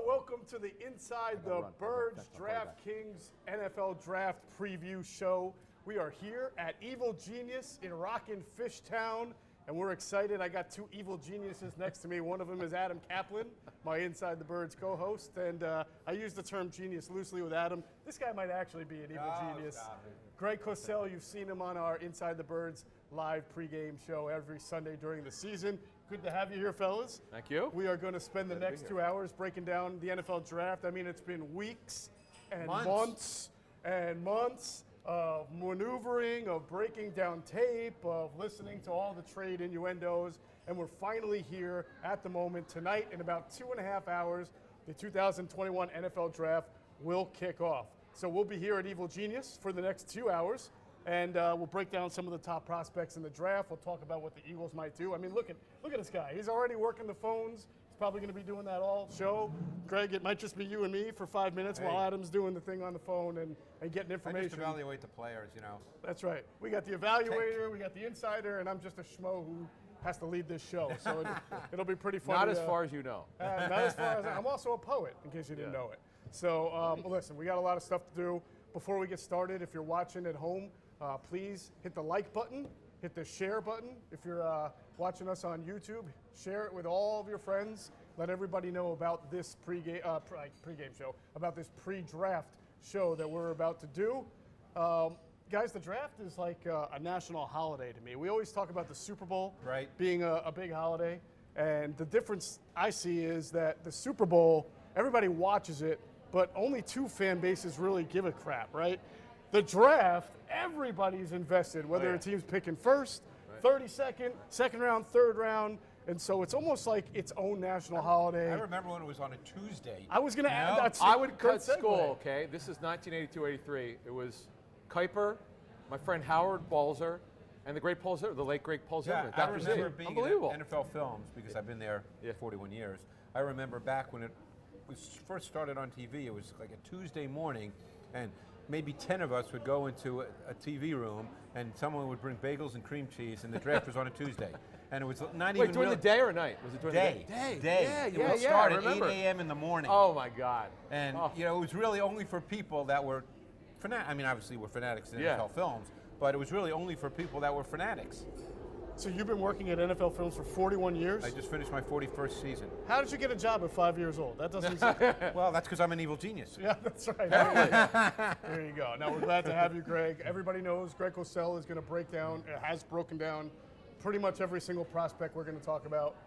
welcome to the Inside the Birds DraftKings NFL Draft Preview Show. We are here at Evil Genius in Rockin' Fishtown, and we're excited. I got two evil geniuses next to me. One of them is Adam Kaplan, my Inside the Birds co-host, and I use the term genius loosely with Adam. This guy might actually be an evil genius. Greg Cosell, you've seen him on our Inside the Birds live pregame show every Sunday during the season. Good to have you here, fellas. Thank you. We are going to spend the next 2 hours breaking down the NFL draft. I mean, it's been weeks and months and months of maneuvering, of breaking down tape, of listening to all the trade innuendos, and we're finally here at the moment. Tonight, in about 2.5 hours, the 2021 NFL Draft will kick off. So we'll be here at Evil Genius for the next 2 hours, and we'll break down some of the top prospects in the draft. We'll talk about what the Eagles might do. I mean, look at this guy. He's already working the phones. He's probably going to be doing that all show. Greg, it might just be you and me for 5 minutes while Adam's doing the thing on the phone and getting information. I just evaluate the players, you know. That's right. We got the evaluator, we got the insider, and I'm just a schmo who has to lead this show. So it'll be pretty fun. Not as far as you know. Not as far as I'm also a poet, in case you didn't know it. So listen, we got a lot of stuff to do. Before we get started, if you're watching at home, please hit the like button, hit the share button. If you're watching us on YouTube, share it with all of your friends. Let everybody know about this pregame show, about this pre-draft show that we're about to do. Guys, the draft is like a national holiday to me. We always talk about the Super Bowl being a big holiday, and the difference I see is that the Super Bowl, everybody watches it, but only two fan bases really give a crap, right? The draft, everybody's invested, whether a team's picking first, 32nd, second round, third round, and so it's almost like its own national holiday. I remember when it was on a Tuesday. I was going to add that. I would cut school, okay? This is 1982-83. It was Kuiper, my friend Howard Balzer, and the great Paul Zimmer, the late great Paul Zimmer. I remember being in NFL Films, because I've been there 41 years. I remember back when it was first started on TV, it was like a Tuesday morning, and maybe 10 of us would go into a TV room, and someone would bring bagels and cream cheese, and the draft was on a It was not even during the day or night? Was it during the day? Day. It would start at 8 a.m. in the morning. Oh my God! And you know, it was really only for people that were I mean, obviously we're fanatics in NFL Films, but it was really only for people that were fanatics. So you've been working at NFL Films for 41 years? I just finished my 41st season. How did you get a job at 5 years old? That doesn't. Well, that's because I'm an evil genius. Yeah, that's right. There you go. Now we're glad to have you, Greg. Everybody knows Greg Cosell is going to has broken down pretty much every single prospect we're going to talk about.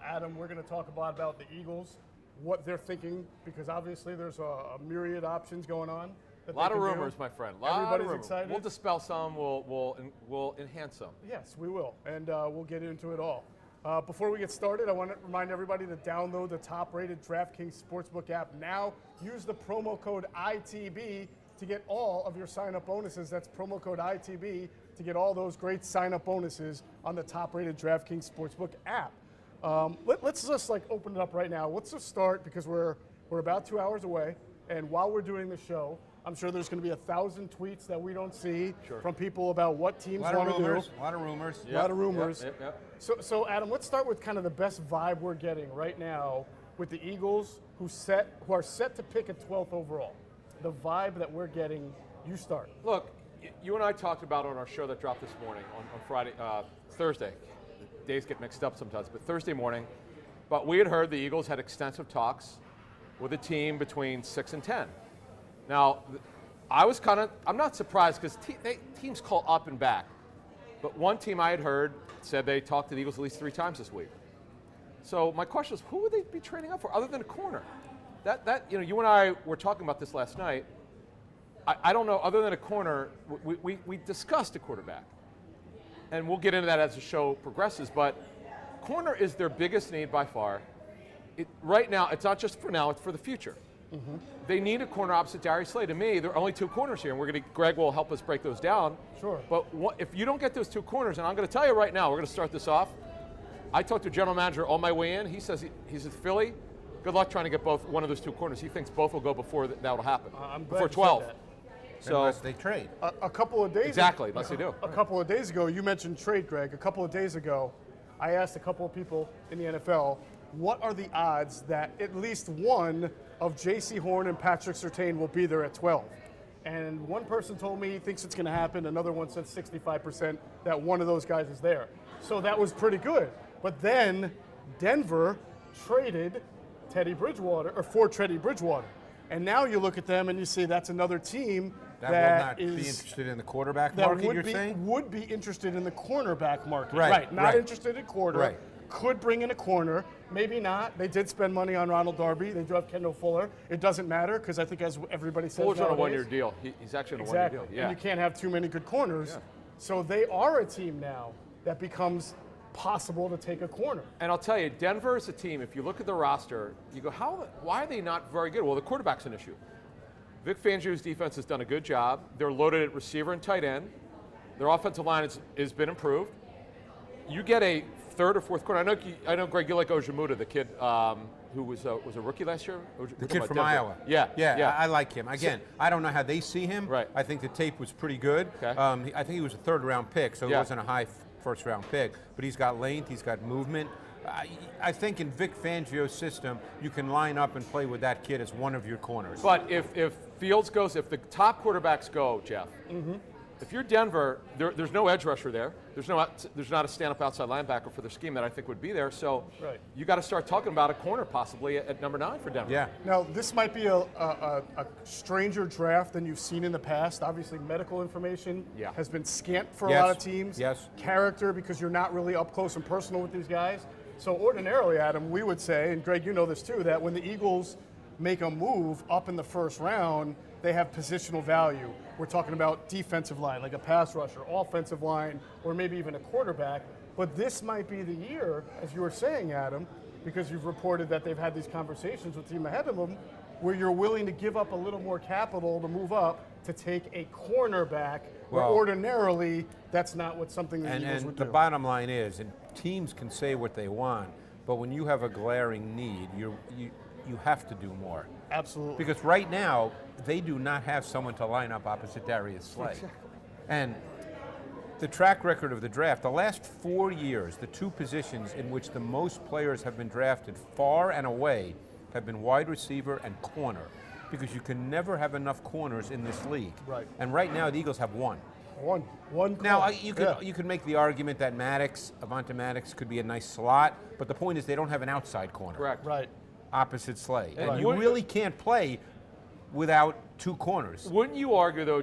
Adam, we're going to talk about the Eagles, what they're thinking, because obviously there's a myriad options going on. A lot of rumors, my friend. Everybody's excited. We'll dispel some. We'll enhance some. Yes, we will, and we'll get into it all. Before we get started, I want to remind everybody to download the top-rated DraftKings Sportsbook app now. Use the promo code ITB to get all of your sign-up bonuses. That's promo code ITB to get all those great sign-up bonuses on the top-rated DraftKings Sportsbook app. Let's just open it up right now. Let's just start because we're about 2 hours away, and while we're doing the show, I'm sure there's going to be 1,000 tweets that we don't see from people about what teams want to do. A lot of rumors. A lot of rumors. So, Adam, let's start with kind of the best vibe we're getting right now with the Eagles, who are set to pick at 12th overall. The vibe that we're getting, you start. Look, you and I talked about on our show that dropped this morning on Thursday. The days get mixed up sometimes, but Thursday morning. But we had heard the Eagles had extensive talks with a team between 6 and 10. Now, I'm not surprised because teams call up and back. But one team I had heard said they talked to the Eagles at least 3 times this week. So my question is, who would they be trading up for other than a corner? You and I were talking about this last night. I don't know, other than a corner, we discussed a quarterback. And we'll get into that as the show progresses, but corner is their biggest need by far. Right now, it's not just for now, it's for the future. Mm-hmm. They need a corner opposite Darius Slay. To me, there are only 2 corners here, and Greg will help us break those down. Sure. But if you don't get those 2 corners, and I'm going to tell you right now, we're going to start this off. I talked to a general manager on my way in. He says he's at Philly. Good luck trying to get one of those 2 corners. He thinks both will go before that will happen. Before 12. So unless they trade. A couple of days Exactly, unless they do. A couple of days ago, you mentioned trade, Greg. A couple of days ago, I asked a couple of people in the NFL, what are the odds that at least one of J.C. Horn and Patrick Surtain will be there at 12. And one person told me he thinks it's going to happen. Another one said 65% that one of those guys is there. So that was pretty good. But then Denver traded Teddy Bridgewater, or for Teddy Bridgewater. And now you look at them and you see that's another team that will not be interested in the quarterback market, you're saying? Would be interested in the cornerback market. Right. Not interested in quarter. Right. Could bring in a corner. Maybe not. They did spend money on Ronald Darby. They do have Kendall Fuller. It doesn't matter because I think, as everybody says, Fuller's on a one-year deal. He's actually on a one-year deal. Yeah. And you can't have too many good corners. Yeah. So they are a team now that becomes possible to take a corner. And I'll tell you, Denver is a team, if you look at the roster, you go, why are they not very good? Well, the quarterback's an issue. Vic Fangio's defense has done a good job. They're loaded at receiver and tight end. Their offensive line has been improved. You get a third or fourth corner. I know, Greg, you like Ojemudia, the kid who was a rookie last year. The kid from Iowa. Yeah. I like him. Again, I don't know how they see him. Right. I think the tape was pretty good. Okay. I think he was a third-round pick, so he wasn't a high first-round pick. But he's got length. He's got movement. I think in Vic Fangio's system, you can line up and play with that kid as one of your corners. But if Fields goes, if the top quarterbacks go, Jeff, if you're Denver, there's no edge rusher there. There's not a stand-up outside linebacker for their scheme that I think would be there. So you got to start talking about a corner possibly at number 9 for Denver. Yeah. Now, this might be a stranger draft than you've seen in the past. Obviously, medical information has been scant for a lot of teams. Yes. Character, because you're not really up close and personal with these guys. So ordinarily, Adam, we would say, and Greg, you know this too, that when the Eagles make a move up in the first round, they have positional value. We're talking about defensive line, like a pass rusher, offensive line, or maybe even a quarterback. But this might be the year, as you were saying, Adam, because you've reported that they've had these conversations with the team ahead of them, where you're willing to give up a little more capital to move up to take a cornerback, where ordinarily that's not what something the Eagles would do. And the bottom line is, and teams can say what they want, but when you have a glaring need, you have to do more. Absolutely. Because right now, they do not have someone to line up opposite Darius Slay. Exactly. And the track record of the draft, the last 4 years, the two positions in which the most players have been drafted far and away have been wide receiver and corner, because you can never have enough corners in this league. Right. And right now, the Eagles have one. One corner. Now, you could make the argument that Avonte Maddox could be a nice slot, but the point is they don't have an outside corner. Correct. Right. Opposite Slay. And Right. you really can't play without two corners. Wouldn't you argue, though,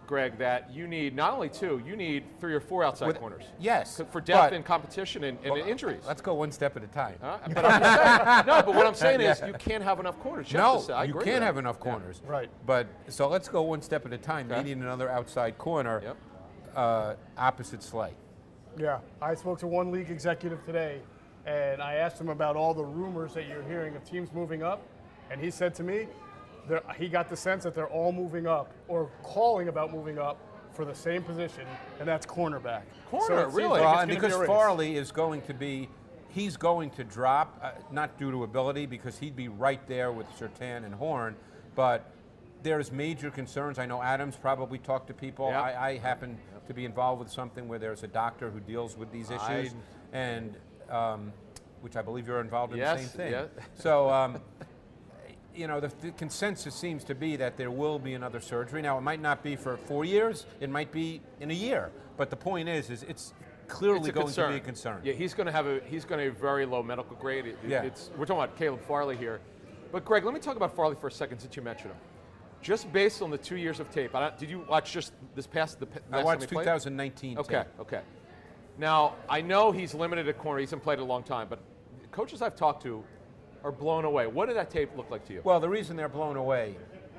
Greg, that you need not only 2, you need 3 or 4 outside corners? Yes. For depth and competition and injuries. Let's go one step at a time. But I'm just saying, no, but what I'm saying is you can't have enough corners. No, I you agree can't with have that. enough corners. Yeah. Right. But so let's go one step at a time. Okay. Needing another outside corner, opposite Slay. Yeah, I spoke to one league executive today, and I asked him about all the rumors that you're hearing of teams moving up, and he said to me, he got the sense that they're all moving up or calling about moving up for the same position, and that's cornerback. Corner, really? Well, and because Farley is going to be, he's going to drop, not due to ability, because he'd be right there with Surtain and Horn, but there's major concerns. I know Adams probably talked to people. Yep. I happen to be involved with something where there's a doctor who deals with these issues, and which I believe you're involved in the same thing. Yes. So, you know, the consensus seems to be that there will be another surgery. Now, it might not be for 4 years. It might be in a year. But the point is it's clearly going to be a concern. Yeah, he's going to have a very low medical grade. Yeah. We're talking about Caleb Farley here. But Greg, let me talk about Farley for a second since you mentioned him. Just based on the 2 years of tape, did you watch just this past the I watched 2019 tape? tape. Okay. Now, I know he's limited at corner. He hasn't played a long time, but coaches I've talked to are blown away. What did that tape look like to you? Well, the reason they're blown away,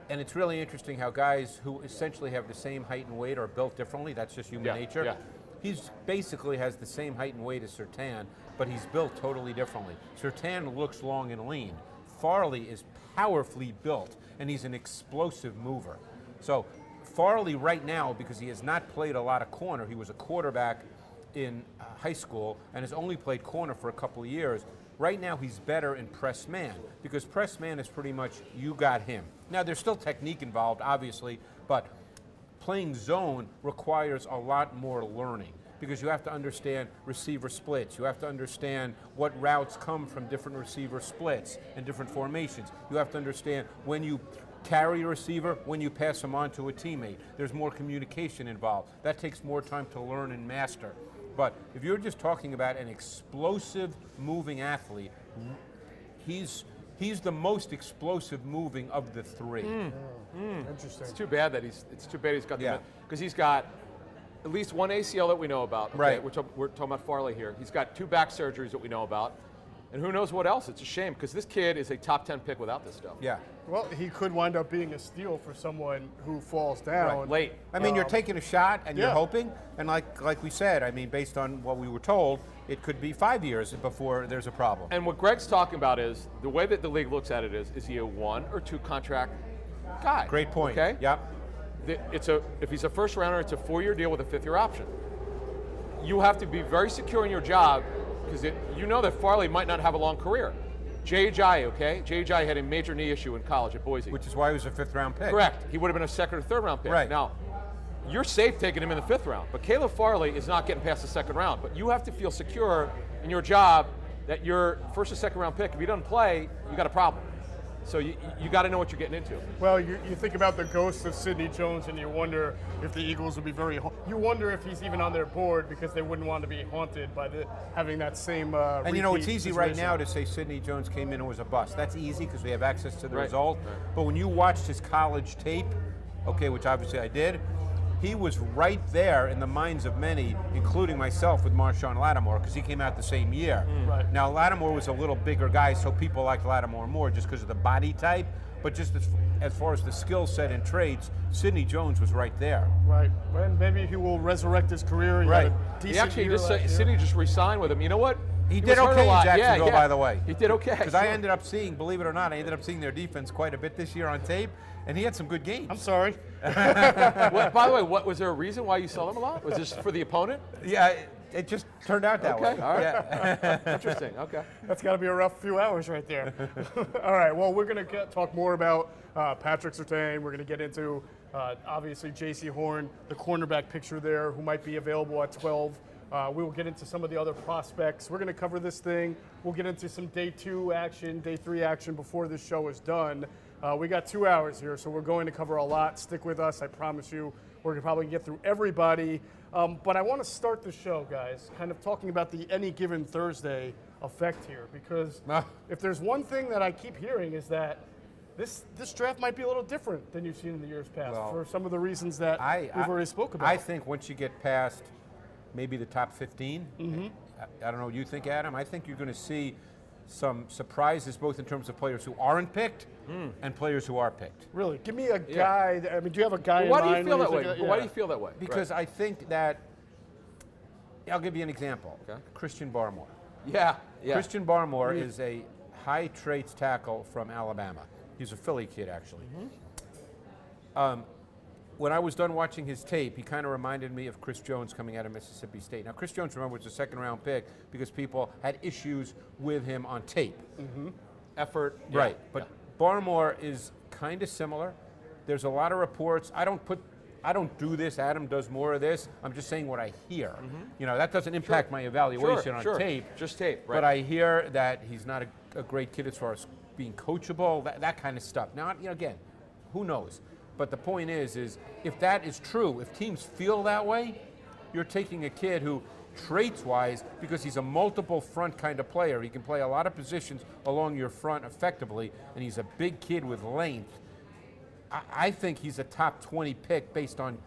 and it's really interesting how guys who essentially have the same height and weight are built differently. That's just human nature. Yeah. He's basically has the same height and weight as Surtain, but he's built totally differently. Surtain looks long and lean. Farley is powerfully built, and he's an explosive mover. So Farley right now, because he has not played a lot of corner, he was a quarterback in high school and has only played corner for a couple of years. Right now he's better in press man, because press man is pretty much you got him. Now there's still technique involved, obviously, but playing zone requires a lot more learning. because you have to understand receiver splits. You have to understand what routes come from different receiver splits and different formations. You have to understand when you carry a receiver, when you pass him on to a teammate. There's more communication involved. That takes more time to learn and master. But if you're just talking about an explosive moving athlete, he's the most explosive moving of the three. Interesting. It's too bad he's got because he's got at least one ACL that we know about. Okay, right. Which we're talking about Farley here. He's got 2 back surgeries that we know about. And who knows what else? It's a shame because this kid is a top 10 pick without this stuff. Yeah. Well, he could wind up being a steal for someone who falls down. Right, late. I mean, you're taking a shot and you're yeah. hoping, and like we said, I mean, based on what we were told, it could be 5 years before there's a problem. And what Greg's talking about is the way that the league looks at it is he a 1 or 2 contract guy? Great point. Okay. Yep. If he's a first rounder, it's a 4-year deal with a 5th-year option. You have to be very secure in your job because you know that Farley might not have a long career. J.J., okay? J.J. had a major knee issue in college at Boise. Which is why he was a 5th-round pick. Correct. He would have been a 2nd or 3rd round pick. Right. Now, you're safe taking him in the 5th round, but Caleb Farley is not getting past the 2nd round. But you have to feel secure in your job that your 1st or 2nd round pick, if he doesn't play, you got a problem. So you got to know what you're getting into. Well, you think about the ghost of Sidney Jones, and you wonder if the Eagles would be you wonder if he's even on their board because they wouldn't want to be haunted by having that same. And you know, it's easy right situation. now to say Sidney Jones came in and was a bust. That's easy because we have access to the Right. result. Right. But when you watched his college tape, okay, which obviously I did, he was right there in the minds of many, including myself, with Marshawn Lattimore, because he came out the same year. Right. Now, Lattimore was a little bigger guy, so people liked Lattimore more just because of the body type. But just as far as the skill set and traits, Sidney Jones was right there. Right. And maybe he will resurrect his career. He Right. had a decent He actually year just last year. Sidney just re-signed with him. You know what? He was did hurt a okay in lot. Jacksonville, by the way. He did okay. Because I ended up seeing, believe it or not, their defense quite a bit this year on tape, and he had some good games. I'm sorry. By the way, was there a reason why you saw them a lot? Was this for the opponent? Yeah, it just turned out that way. Okay, all right. Yeah. Interesting. Okay. That's got to be a rough few hours right there. All right, well, we're going to talk more about Patrick Surtain. We're going to get into, obviously, J.C. Horn, the cornerback picture there, who might be available at 12. We will get into some of the other prospects. We're going to cover this thing. We'll get into some day 2 action, day 3 action before this show is done. We got 2 hours here, so we're going to cover a lot. Stick with us. I promise you we're going to probably get through everybody. But I want to start the show, guys, kind of talking about the Any Given Thursday effect here, because if there's one thing that I keep hearing is that this draft might be a little different than you've seen in the years past for some of the reasons that we've already spoke about. I think once you get past maybe the top 15, I don't know what you think, Adam, I think you're going to see some surprises both in terms of players who aren't picked and players who are picked. Really? Give me a guy. I mean, do you have a guy in mind? Why do you feel that way? Yeah. Why do you feel that way? Because I think that, I'll give you an example. Okay. Christian Barmore. Yeah. Christian Barmore is a high traits tackle from Alabama. He's a Philly kid, actually. When I was done watching his tape, he kind of reminded me of Chris Jones coming out of Mississippi State. Now, Chris Jones, remember, was a 2nd-round pick because people had issues with him on tape. Effort. Right. But Barmore is kind of similar. There's a lot of reports. I don't do this. Adam does more of this. I'm just saying what I hear. You know, that doesn't impact my evaluation on tape. Just tape, right. But I hear that he's not a great kid as far as being coachable, that kind of stuff. Now, you know, again, who knows? But the point is if that is true, if teams feel that way, you're taking a kid who, traits-wise, because he's a multiple front kind of player, he can play a lot of positions along your front effectively, and he's a big kid with length. I think he's a top 20 pick based on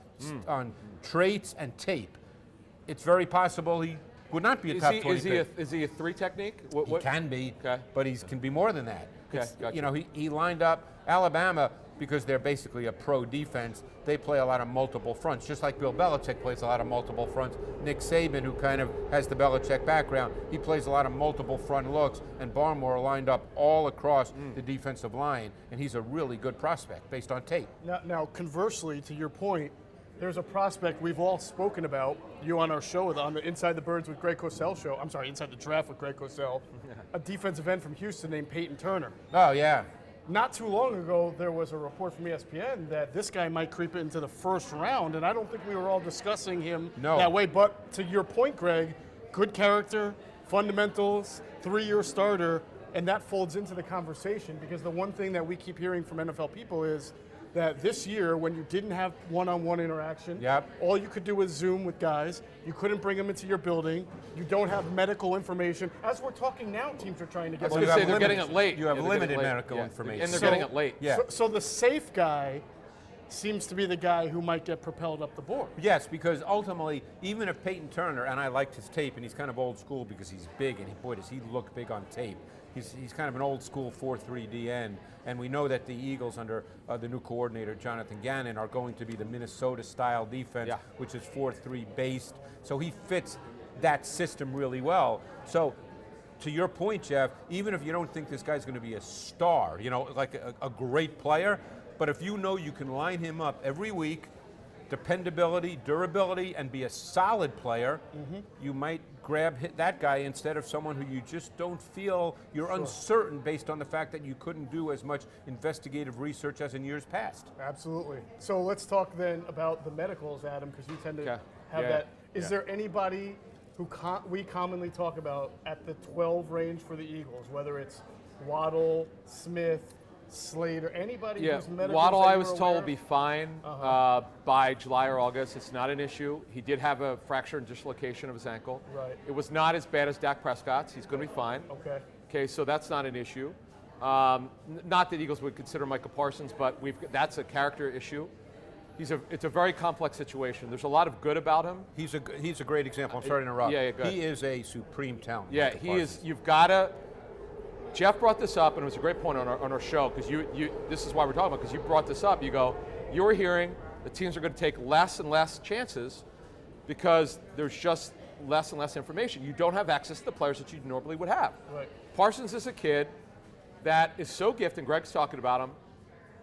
traits and tape. It's very possible he would not be a top 20 pick. Is he a 3 technique? He can be, but he can be more than that. Okay, gotcha. You know, he lined up Alabama because they're basically a pro defense. They play a lot of multiple fronts, just like Bill Belichick plays a lot of multiple fronts. Nick Saban, who kind of has the Belichick background, he plays a lot of multiple front looks, and Barmore lined up all across the defensive line, and he's a really good prospect based on tape. Now, conversely, to your point, there's a prospect we've all spoken about, you on our show, on the Inside the Birds with Greg Cosell show. I'm sorry, Inside the Draft with Greg Cosell. A defensive end from Houston named Peyton Turner. Oh, yeah. not too long ago, there was a report from ESPN that this guy might creep into the first round, and I don't think we were all discussing him that way. But to your point, Greg, good character, fundamentals, 3-year starter, and that folds into the conversation because the one thing that we keep hearing from NFL people is that this year, when you didn't have one-on-one interaction, all you could do was Zoom with guys. You couldn't bring them into your building. You don't have medical information. As we're talking now, teams are trying to get. I was going to say they're getting it late. You have limited medical information, and they're getting it late. So the safe guy seems to be the guy who might get propelled up the board. Yes, because ultimately, even if Peyton Turner, and I liked his tape, and he's kind of old school because he's big, and boy, does he look big on tape. He's kind of an old school 4-3 DN, and we know that the Eagles under the new coordinator, Jonathan Gannon, are going to be the Minnesota-style defense, which is 4-3 based. So he fits that system really well. So to your point, Jeff, even if you don't think this guy's going to be a star, like a great player, but if you know you can line him up every week, dependability, durability, and be a solid player, you might hit that guy instead of someone who you just don't feel you're uncertain based on the fact that you couldn't do as much investigative research as in years past. Absolutely. So let's talk then about the medicals, Adam, because you tend to have that. Is there anybody who we commonly talk about at the 12 range for the Eagles, whether it's Waddle, Smith, Slater, anybody who's medical? Waddle, I was told, will be fine by July or August. It's not an issue. He did have a fracture and dislocation of his ankle. Right. It was not as bad as Dak Prescott's. He's going to be fine. Okay, so that's not an issue. Not that Eagles would consider Micah Parsons, but that's a character issue. It's a very complex situation. There's a lot of good about him. He's a great example. I'm sorry to interrupt. He is a supreme talent. Yeah, he is. You've got to. Jeff brought this up, and it was a great point on our show, because this is why we're talking about, because you brought this up. You go, you're hearing the teams are going to take less and less chances because there's just less and less information. You don't have access to the players that you normally would have. Right. Parsons is a kid that is so gifted, and Greg's talking about him.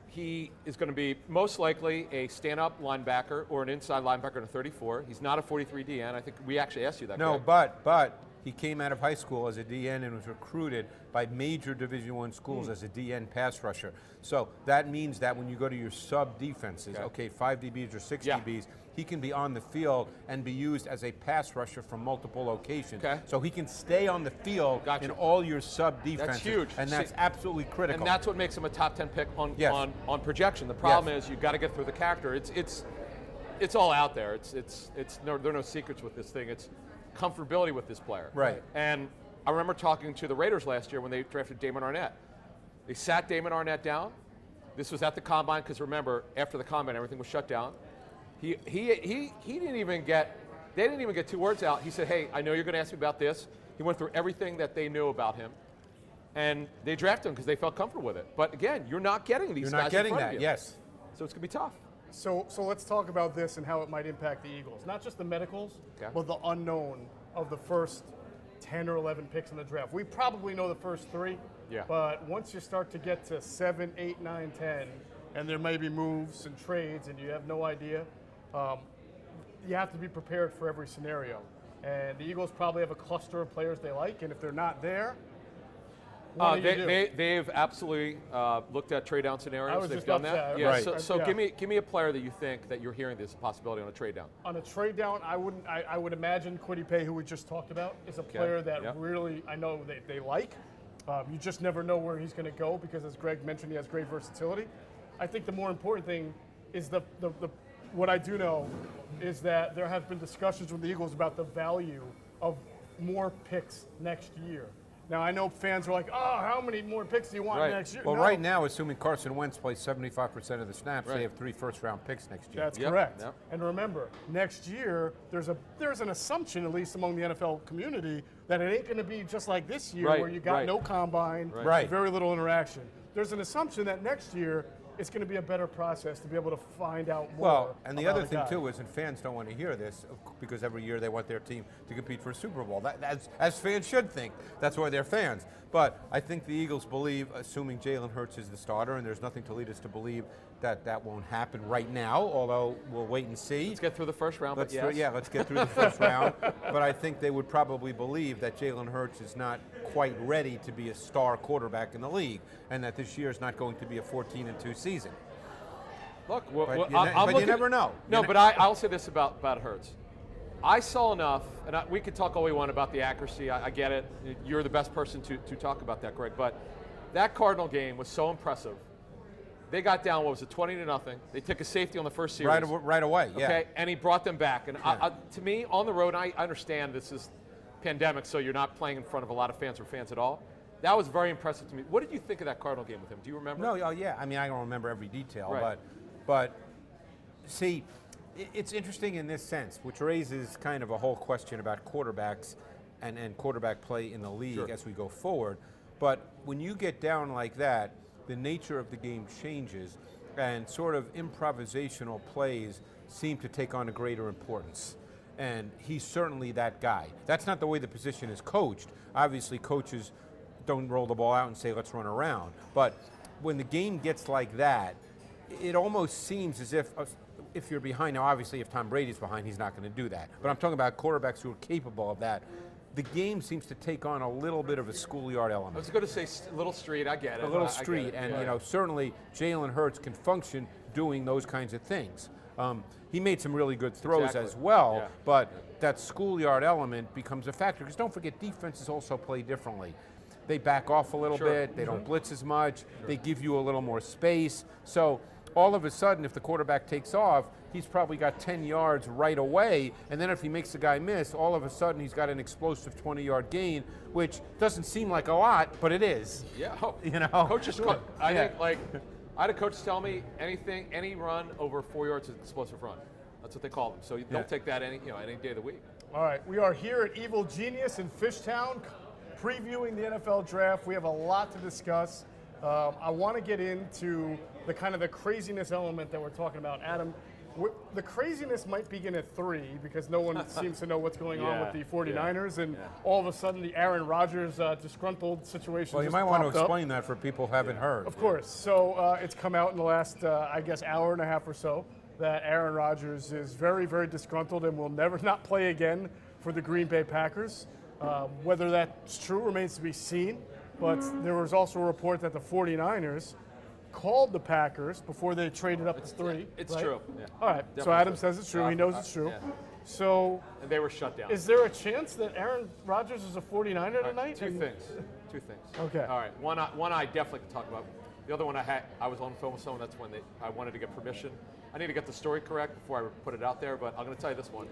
He is going to be most likely a stand-up linebacker or an inside linebacker in a 34. He's not a 43 DN. I think we actually asked you that. No, Greg. but he came out of high school as a DN and was recruited by major Division I schools as a DN pass rusher. So that means that when you go to your sub defenses, 5 DBs or 6 DBs, he can be on the field and be used as a pass rusher from multiple locations. So he can stay on the field in all your sub defenses. That's huge. And that's absolutely critical. And that's what makes him a top 10 pick on projection. The problem is you've got to get through the character. It's all out there. There are no secrets with this thing. It's comfortability with this player. Right. And I remember talking to the Raiders last year when they drafted Damon Arnett. They sat Damon Arnett down. This was at the Combine, because remember, after the Combine, everything was shut down. He didn't even get, they didn't even get 2 words out. He said, hey, I know you're going to ask me about this. He went through everything that they knew about him. And they drafted him because they felt comfortable with it. But again, you're not getting these guys. You're not getting that, of you. yes. So it's going to be tough. So let's talk about this and how it might impact the Eagles. Not just the medicals, but the unknown of the first 10 or 11 picks in the draft. We probably know the first 3, but once you start to get to 7, 8, 9, 10, and there may be moves and trades and you have no idea, you have to be prepared for every scenario. And the Eagles probably have a cluster of players they like, and if they're not there, what do you do? They've absolutely looked at trade down scenarios. They've done that. Right. So give me a player that you think that you're hearing there's a possibility on a trade down. On a trade down, I would imagine Kwity Paye, who we just talked about, is a player that really I know they like. You just never know where he's going to go because, as Greg mentioned, he has great versatility. I think the more important thing is what I do know is that there have been discussions with the Eagles about the value of more picks next year. Now, I know fans are like, oh, how many more picks do you want next year? Well, right now, assuming Carson Wentz plays 75% of the snaps, they have 3 first-round picks next year. That's correct. And remember, next year, there's an assumption, at least among the NFL community, that it ain't going to be just like this year where you got no combine, very little interaction. There's an assumption that next year, it's going to be a better process to be able to find out more. Well, and the other thing, too, is, and fans don't want to hear this, because every year they want their team to compete for a Super Bowl. As fans should think. That's why they're fans. But I think the Eagles believe, assuming Jalen Hurts is the starter, and there's nothing to lead us to believe that won't happen right now, although we'll wait and see. Let's get through the first round. Let's get through the first round. But I think they would probably believe that Jalen Hurts is not quite ready to be a star quarterback in the league, and that this year is not going to be a 14-2 season. Look, but you never know. No, but I'll say this about Hurts. I saw enough, and we could talk all we want about the accuracy. I get it. You're the best person to talk about that, Greg. But that Cardinal game was so impressive. They got down, what was it, 20-0. They took a safety on the first series. Right away, yeah. Okay, and he brought them back. And to me, on the road, I understand this is pandemic, so you're not playing in front of a lot of fans or fans at all. That was very impressive to me. What did you think of that Cardinal game with him? Do you remember? No, yeah. I mean, I don't remember every detail, right. but see, it's interesting in this sense, which raises kind of a whole question about quarterbacks and quarterback play in the league as we go forward. But when you get down like that, the nature of the game changes, and sort of improvisational plays seem to take on a greater importance. And he's certainly that guy. That's not the way the position is coached. Obviously, coaches don't roll the ball out and say, let's run around. But when the game gets like that, it almost seems as if you're behind. Now, obviously, if Tom Brady's behind, he's not going to do that. But I'm talking about quarterbacks who are capable of that. The game seems to take on a little bit of a schoolyard element. I was going to say a little street. I get it. A little street, and certainly Jalen Hurts can function doing those kinds of things. He made some really good throws as well, but that schoolyard element becomes a factor. Because don't forget, defenses also play differently. They back off a little bit. They don't blitz as much. They give you a little more space. So all of a sudden, if the quarterback takes off, he's probably got 10 yards right away, and then if he makes the guy miss, all of a sudden he's got an explosive 20-yard gain, which doesn't seem like a lot, but it is. Yeah, Coaches. I think I had a coach tell me any run over 4 yards is an explosive run. That's what they call them. So you don't take that any day of the week. All right, we are here at Evil Genius in Fishtown, previewing the NFL draft. We have a lot to discuss. I want to get into the kind of the craziness element that we're talking about, Adam. The craziness might begin at 3 because no one seems to know what's going on with the 49ers, and all of a sudden the Aaron Rodgers disgruntled situation. Well, you might want to explain that for people who haven't heard. Of course. So it's come out in the last, I guess, hour and a half or so that Aaron Rodgers is very, very disgruntled and will never not play again for the Green Bay Packers. Whether that's true remains to be seen, but there was also a report that the 49ers called the Packers before they traded up to 3. It's right? true. Yeah. All right. Definitely so Adam true. says it's true. He knows it's true. Yeah. So and they were shut down. Is there a chance that Aaron Rodgers is a 49er tonight? Two things. Okay. All right. One I definitely can talk about. The other one I was on film with someone. That's when I wanted to get permission. I need to get the story correct before I put it out there, but I'm going to tell you this one.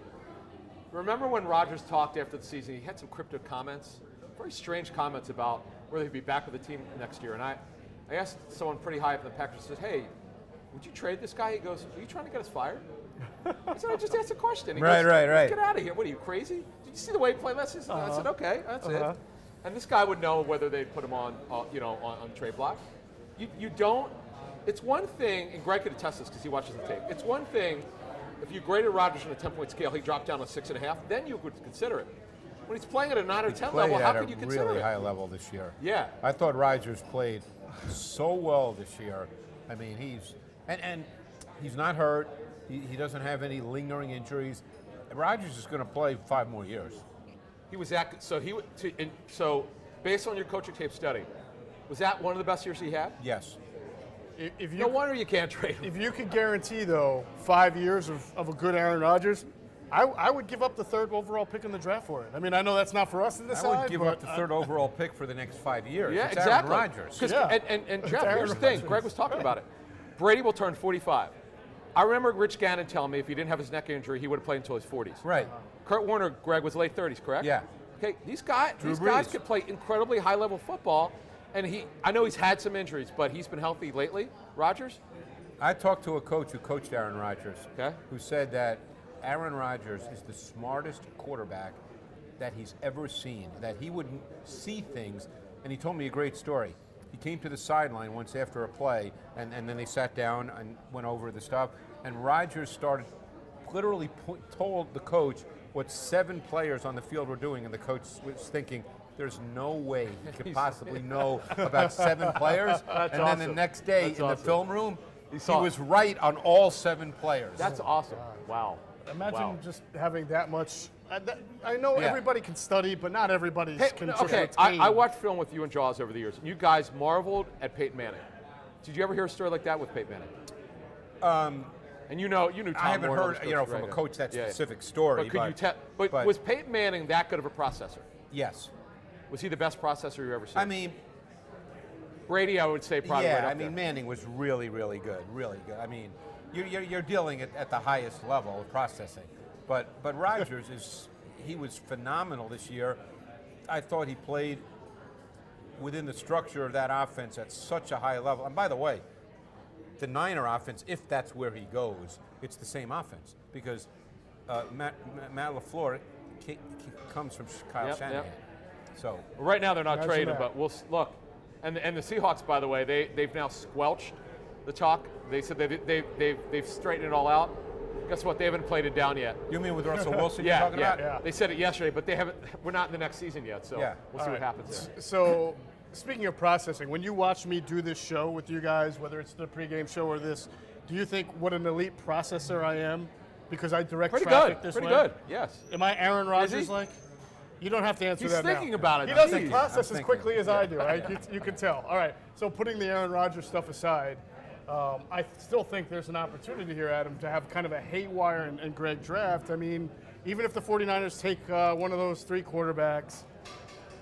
Remember when Rodgers talked after the season? He had some cryptic comments, very strange comments about whether he'd be back with the team next year. And I asked someone pretty high up in the Packers, said, hey, would you trade this guy? He goes, are you trying to get us fired? I said, I just asked a question. He goes, right. Get out of here. What are you, crazy? Did you see the way he played last season? I said, okay, that's it. And this guy would know whether they'd put him on trade block. You don't. It's one thing, and Greg could attest this because he watches the tape. It's one thing if you graded Rodgers on a 10-point scale, he dropped down to 6.5. Then you would consider it. When he's playing at a 9 or 10 level, how could you consider it? Really high level this year. Yeah. I thought Rodgers played so well this year. I mean, he's not hurt. He doesn't have any lingering injuries. Rodgers is going to play 5 more years. He was so based on your coaching tape study, was that one of the best years he had? Yes. No wonder you can't trade him. If you could guarantee, though, 5 years of a good Aaron Rodgers, I would give up the 3rd overall pick in the draft for it. I mean, I know that's not for us to decide. I would give up the 3rd overall pick for the next 5 years. Yeah, it's exactly. Aaron Rodgers. And Jeff, here's the thing. Greg was talking about it. Brady will turn 45. I remember Rich Gannon telling me if he didn't have his neck injury, he would have played until his 40s. Right. Kurt Warner, Greg, was late 30s, correct? Yeah. Okay, these guys could play incredibly high-level football, and I know he's had some injuries, but he's been healthy lately. Rodgers? I talked to a coach who coached Aaron Rodgers, who said that Aaron Rodgers is the smartest quarterback that he's ever seen, that he would see things, and he told me a great story. He came to the sideline once after a play, and then they sat down and went over the stuff, and Rodgers literally told the coach what 7 players on the field were doing, and the coach was thinking, there's no way he could possibly know about 7 players. That's and awesome. Then the next day in the film room, He was right on all 7 players. That's awesome. Wow. Imagine just having that much. I know everybody can study, but not everybody can. Okay, I watched film with you and Jaws over the years. You guys marveled at Peyton Manning. Did you ever hear a story like that with Peyton Manning? And you knew Tom I haven't Moore heard, from a coach that specific story. But was Peyton Manning that good of a processor? Yes. Was he the best processor you ever seen? I mean, Brady, I would say probably. Yeah, right up I mean, there. Manning was really, really good, really good. I mean, you're dealing at the highest level of processing. But Rodgers he was phenomenal this year. I thought he played within the structure of that offense at such a high level. And by the way, the Niner offense, if that's where he goes, it's the same offense because Matt LaFleur comes from Kyle Shanahan. Yep. So right now they're not trading, but we'll look. And the Seahawks, by the way, they've now squelched the talk. They said they've straightened it all out. Guess what? They haven't played it down yet. You mean with Russell Wilson? You're talking about? Yeah. They said it yesterday, but they haven't. We're not in the next season yet, so we'll see what happens there. So, speaking of processing, when you watch me do this show with you guys, whether it's the pregame show or this, do you think what an elite processor I am because I direct traffic this way? Pretty good. Yes. Am I Aaron Rodgers like? You don't have to answer that now. He's thinking about it. He doesn't process as quickly as I do. Right? You can tell. All right. So putting the Aaron Rodgers stuff aside, I still think there's an opportunity here, Adam, to have kind of a haywire and Greg draft. I mean, even if the 49ers take one of those 3 quarterbacks,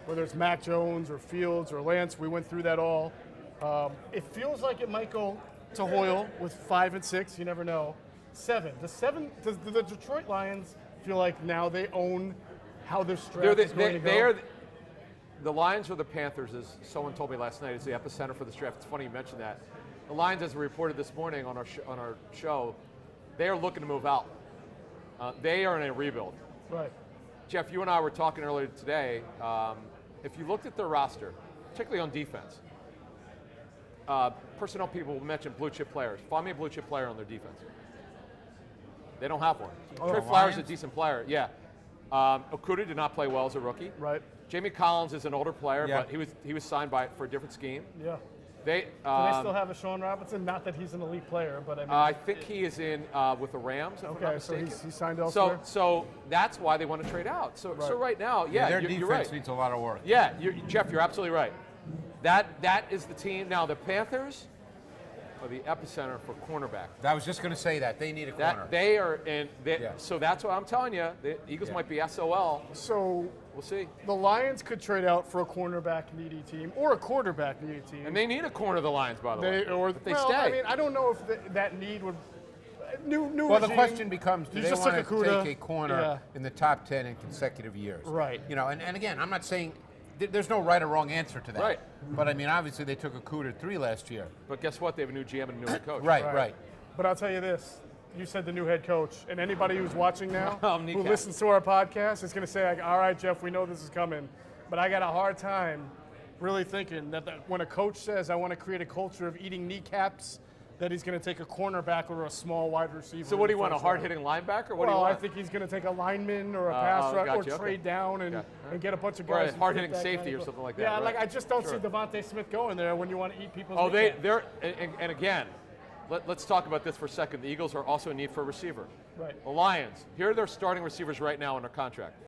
whether it's Mac Jones or Fields or Lance, we went through that all. It feels like it might go to Hoyle with 5 and 6. You never know. 7. Does the Detroit Lions feel like now they own how this draft is going to go? The Lions or the Panthers, as someone told me last night, is the epicenter for this draft. It's funny you mentioned that. The Lions, as we reported this morning on our show, they are looking to move out. They are in a rebuild. Right. Jeff, you and I were talking earlier today. If you looked at their roster, particularly on defense, personnel people will mention blue chip players. Find me a blue chip player on their defense. They don't have one. Trey Flowers is a decent player. Yeah. Okuda did not play well as a rookie. Right. Jamie Collins is an older player, but he was signed for a different scheme. Yeah. Do they still have a Sean Robinson? Not that he's an elite player, but I mean. I think he is in with the Rams. If I'm not so mistaken. he's signed elsewhere. So that's why they want to trade out. So right now, their you're defense right. needs a lot of work. Yeah, Jeff, you're absolutely right. That is the team. Now the Panthers are the epicenter for cornerback. I was just going to say that they need a corner. They are in. So that's what I'm telling you. The Eagles might be SOL. So we'll see. The Lions could trade out for a cornerback needy team or a quarterback needy team. And they need a corner of the Lions, by the way. If they stay. I mean, I don't know if that need would. New well, regime, the question becomes: do they want to take a corner in the top 10 in consecutive years? Right. And again, I'm not saying. There's no right or wrong answer to that. Right. But I mean, obviously they took Okuda 3 last year. But guess what? They have a new GM and a new head coach. Right. But I'll tell you this. You said the new head coach. And anybody who's watching now who Kneecap. listens to our podcast is going to say, like, all right, Jeff, we know this is coming. But I got a hard time really thinking that when a coach says, I want to create a culture of eating kneecaps, that he's going to take a cornerback or a small wide receiver. So what do you want, a hard-hitting linebacker? What do you want? I think he's going to take a lineman or a pass rush or trade down and get a bunch of guys. Or a hard-hitting safety or something like that. Yeah, like I just don't see Devontae Smith going there when you want to eat people's they're and again, let's talk about this for a second. The Eagles are also in need for a receiver. Right. The Lions, here are their starting receivers right now under contract.